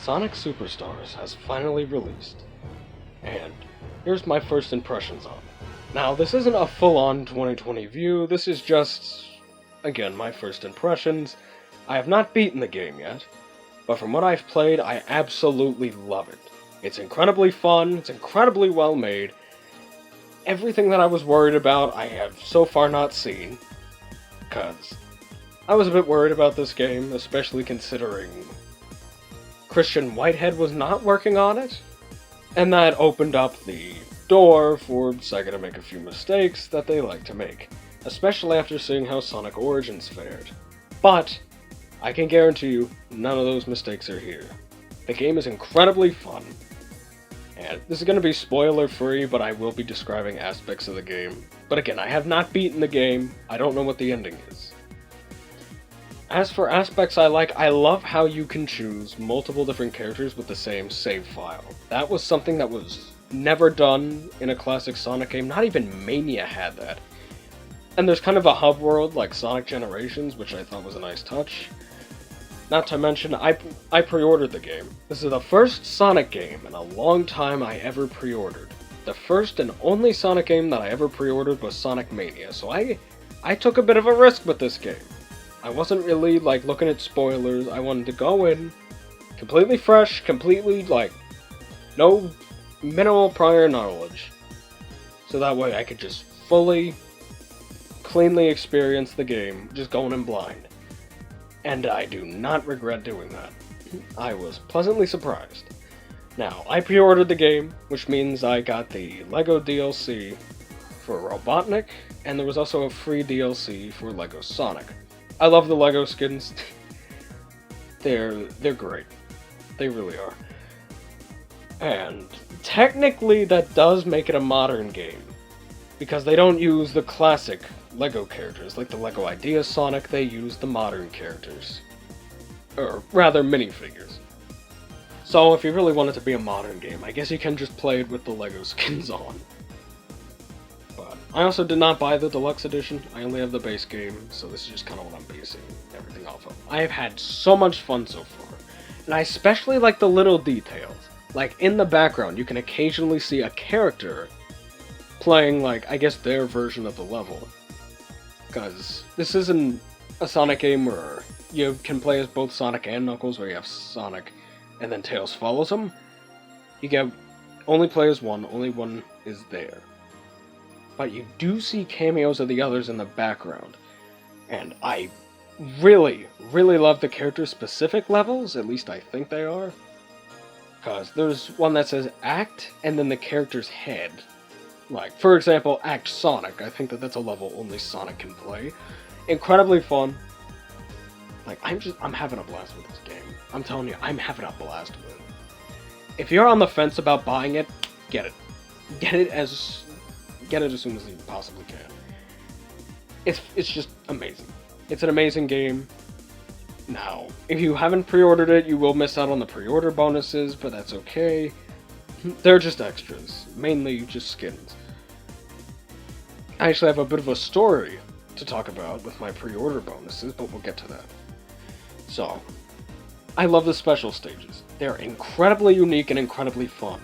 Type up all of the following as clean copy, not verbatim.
Sonic Superstars has finally released, and here's my first impressions on it. Now, this isn't a full-on 2020 view, this is just, again, my first impressions. I have not beaten the game yet, but from what I've played, I absolutely love it. It's incredibly fun, it's incredibly well made. Everything that I was worried about, I have so far not seen, because I was a bit worried about this game, especially considering Christian Whitehead was not working on it, and that opened up the door for SEGA to make a few mistakes that they like to make, especially after seeing how Sonic Origins fared. But I can guarantee you, none of those mistakes are here. The game is incredibly fun, and this is going to be spoiler-free, but I will be describing aspects of the game. But again, I have not beaten the game, I don't know what the ending is. As for aspects I love how you can choose multiple different characters with the same save file. That was something that was never done in a classic Sonic game, not even Mania had that. And there's kind of a hub world like Sonic Generations, which I thought was a nice touch. Not to mention, I pre-ordered the game. This is the first Sonic game in a long time I ever pre-ordered. The first and only Sonic game that I ever pre-ordered was Sonic Mania, so I took a bit of a risk with this game. I wasn't really, looking at spoilers. I wanted to go in completely fresh, completely, no minimal prior knowledge. So that way I could just fully, cleanly experience the game, just going in blind. And I do not regret doing that. I was pleasantly surprised. Now, I pre-ordered the game, which means I got the LEGO DLC for Robotnik, and there was also a free DLC for LEGO Sonic. I love the LEGO skins. They're great. They really are. And technically that does make it a modern game, because they don't use the classic LEGO characters. Like the LEGO Idea Sonic, they use the modern characters. Or rather, minifigures. So if you really want it to be a modern game, I guess you can just play it with the LEGO skins on. I also did not buy the deluxe edition. I only have the base game, so this is just kind of what I'm basing everything off of. I have had so much fun so far, and I especially like the little details. Like, in the background, you can occasionally see a character playing, I guess their version of the level. Because this isn't a Sonic game where you can play as both Sonic and Knuckles, where you have Sonic and then Tails follows him. You get only play as one, only one is there. But you do see cameos of the others in the background. And I really, really love the character-specific levels, at least I think they are. Because there's one that says Act, and then the character's head. Like, for example, Act Sonic. I think that's a level only Sonic can play. Incredibly fun. I'm having a blast with this game. I'm telling you, I'm having a blast with it. If you're on the fence about buying it, get it. Get it as soon as you possibly can. It's just amazing. It's an amazing game. Now, if you haven't pre-ordered it, you will miss out on the pre-order bonuses, but that's okay. They're just extras, mainly just skins. I actually have a bit of a story to talk about with my pre-order bonuses, but we'll get to that. So, I love the special stages. They're incredibly unique and incredibly fun.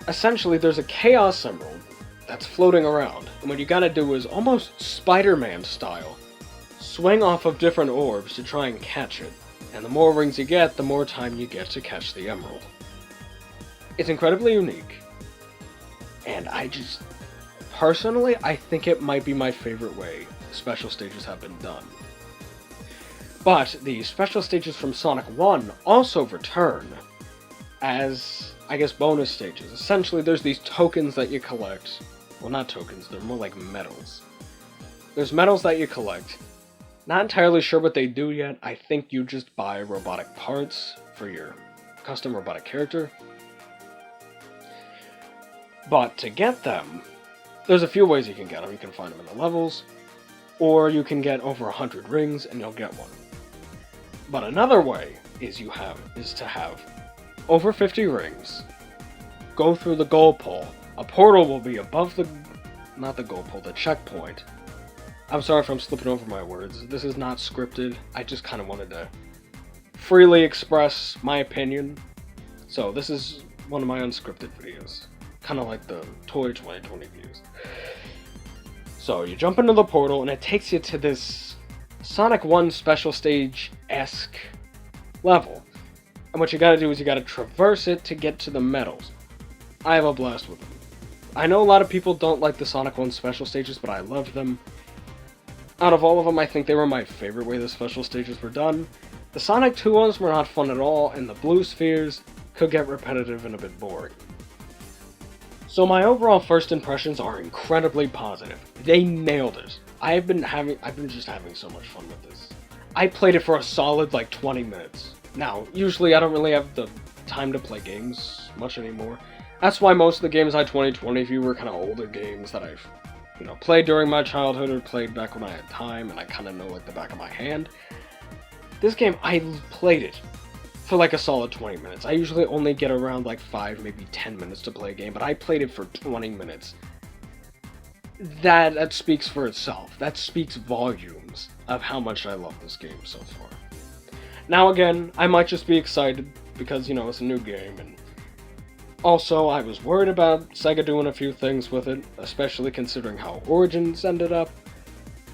Essentially, there's a Chaos Emerald that's floating around, and what you gotta do is, almost Spider-Man style, swing off of different orbs to try and catch it, and the more rings you get, the more time you get to catch the emerald. It's incredibly unique, and personally, I think it might be my favorite way special stages have been done. But the special stages from Sonic 1 also return as, I guess, bonus stages. Essentially, there's these tokens that you collect. Well, not tokens, they're more like medals. There's medals that you collect. Not entirely sure what they do yet. I think you just buy robotic parts for your custom robotic character. But to get them, there's a few ways you can get them. You can find them in the levels, or you can get over 100 rings and you'll get one. But another way is to have over 50 rings, go through the goal pole. A portal will be above not the goal pole, the checkpoint. I'm sorry if I'm slipping over my words. This is not scripted. I just kind of wanted to freely express my opinion. So this is one of my unscripted videos, kind of like the Toy 2020 views. So you jump into the portal and it takes you to this Sonic 1 special stage-esque level. And what you gotta do is you gotta traverse it to get to the medals. I have a blast with them. I know a lot of people don't like the Sonic 1 special stages, but I love them. Out of all of them, I think they were my favorite way the special stages were done. The Sonic 2 ones were not fun at all, and the blue spheres could get repetitive and a bit boring. So my overall first impressions are incredibly positive. They nailed it. I've been just having so much fun with this. I played it for a solid like 20 minutes. Now, usually I don't really have the time to play games much anymore. That's why most of the games I 2020 view were kind of older games that I've, played during my childhood or played back when I had time and I kind of know like the back of my hand. This game, I played it for like a solid 20 minutes. I usually only get around like 5, maybe 10 minutes to play a game, but I played it for 20 minutes. That speaks for itself. That speaks volumes of how much I love this game so far. Now again, I might just be excited because, it's a new game, and also I was worried about SEGA doing a few things with it, especially considering how Origins ended up,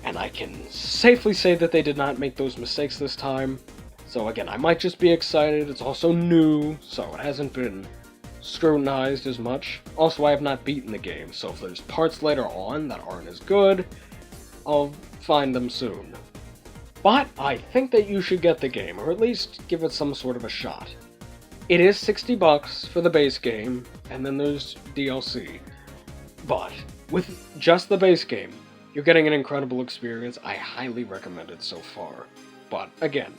and I can safely say that they did not make those mistakes this time. So again, I might just be excited. It's also new, so it hasn't been scrutinized as much. Also, I have not beaten the game, so if there's parts later on that aren't as good, I'll find them soon. But I think that you should get the game, or at least give it some sort of a shot. It is $60 for the base game, and then there's DLC. But with just the base game, you're getting an incredible experience. I highly recommend it so far. But again,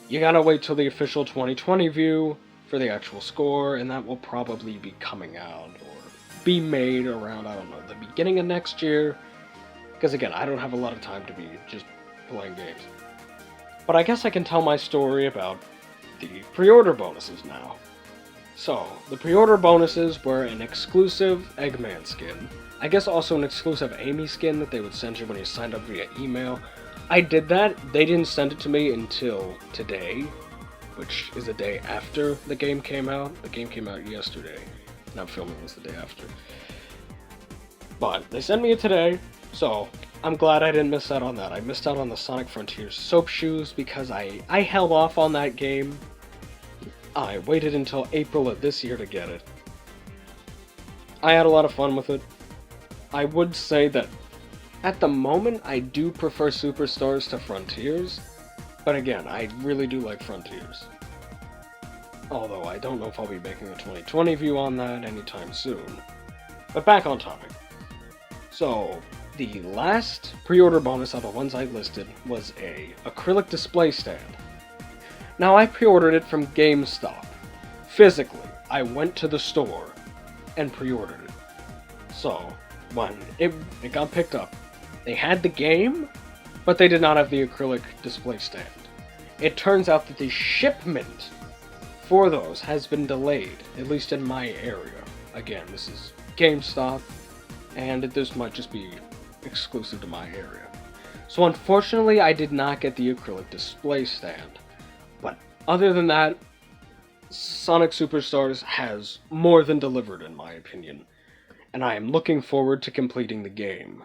you gotta wait till the official 2020 view for the actual score, and that will probably be coming out or be made around, I don't know, the beginning of next year. Because again, I don't have a lot of time to be just playing games. But I guess I can tell my story about the pre-order bonuses now. So, the pre-order bonuses were an exclusive Eggman skin. I guess also an exclusive Amy skin that they would send you when you signed up via email. I did that. They didn't send it to me until today, which is the day after the game came out. The game came out yesterday, and I'm filming this the day after. But they sent me it today, so I'm glad I didn't miss out on that. I missed out on the Sonic Frontiers soap shoes because I held off on that game. I waited until April of this year to get it. I had a lot of fun with it. I would say that at the moment, I do prefer Superstars to Frontiers, but again, I really do like Frontiers. Although I don't know if I'll be making a 2020 view on that anytime soon. But back on topic. So, the last pre-order bonus of the ones I listed was a acrylic display stand. Now, I pre-ordered it from GameStop. Physically, I went to the store and pre-ordered it. So, when it got picked up, they had the game, but they did not have the acrylic display stand. It turns out that the shipment for those has been delayed, at least in my area. Again, this is GameStop, and this might just be exclusive to my area. So unfortunately, I did not get the acrylic display stand. But other than that, Sonic Superstars has more than delivered in my opinion, and I am looking forward to completing the game.